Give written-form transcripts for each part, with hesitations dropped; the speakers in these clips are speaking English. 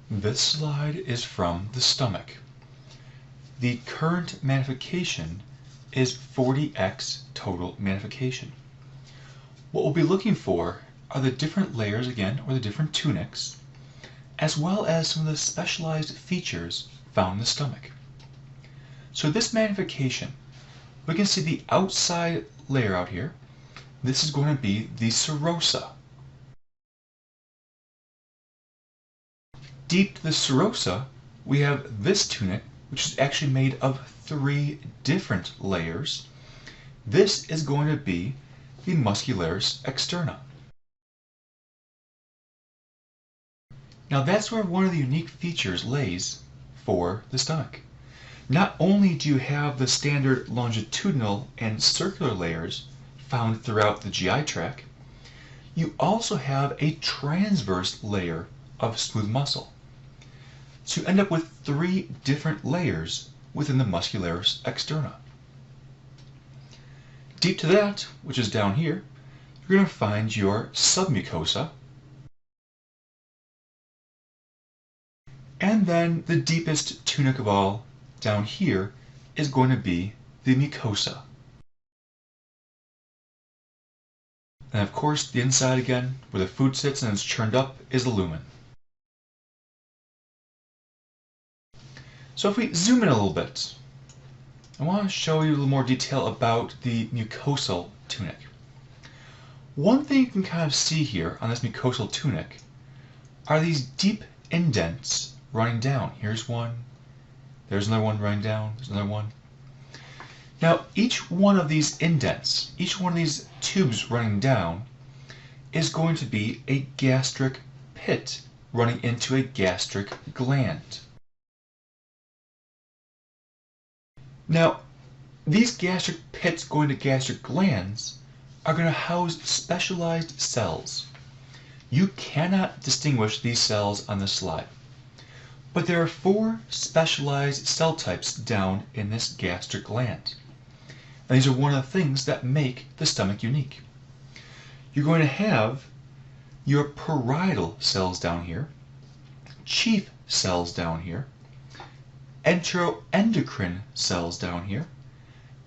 This slide is from the stomach. The current magnification is 40x total magnification. What we'll be looking for are the different layers again, or the different tunics, as well as some of the specialized features found in the stomach. So this magnification, we can see the outside layer out here. This is going to be the serosa. Deep to the serosa, we have this tunic, which is actually made of 3 different layers. This is going to be the muscularis externa. Now that's where one of the unique features lays for the stomach. Not only do you have the standard longitudinal and circular layers found throughout the GI tract, you also have a transverse layer of smooth muscle. So you end up with 3 different layers within the muscularis externa. Deep to that, which is down here, you're going to find your submucosa, and then the deepest tunic of all down here is going to be the mucosa. And of course, the inside again, where the food sits and it's churned up, is the lumen. So if we zoom in a little bit, I want to show you a little more detail about the mucosal tunic. One thing you can kind of see here on this mucosal tunic are these deep indents running down. Here's one, there's another one running down, there's another one. Now each one of these indents, each one of these tubes running down is going to be a gastric pit running into a gastric gland. Now, these gastric pits going to gastric glands are going to house specialized cells. You cannot distinguish these cells on this slide, but there are 4 specialized cell types down in this gastric gland. And these are one of the things that make the stomach unique. You're going to have your parietal cells down here, chief cells down here, enteroendocrine cells down here,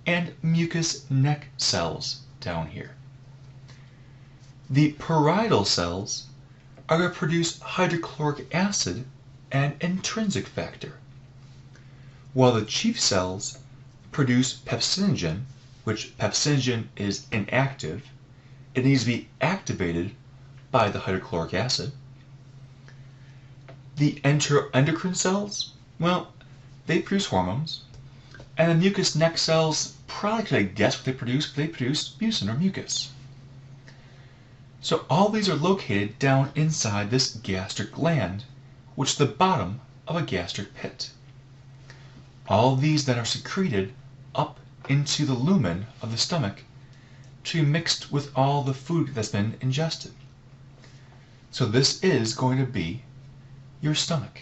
and mucous neck cells down here. The parietal cells are going to produce hydrochloric acid and intrinsic factor, while the chief cells produce pepsinogen, which pepsinogen is inactive. It needs to be activated by the hydrochloric acid. The enteroendocrine cells, well, they produce hormones, and the mucous neck cells, probably could I guess what they produce, but they produce mucin or mucus. So all these are located down inside this gastric gland, which is the bottom of a gastric pit. All these then are secreted up into the lumen of the stomach to be mixed with all the food that's been ingested. So this is going to be your stomach.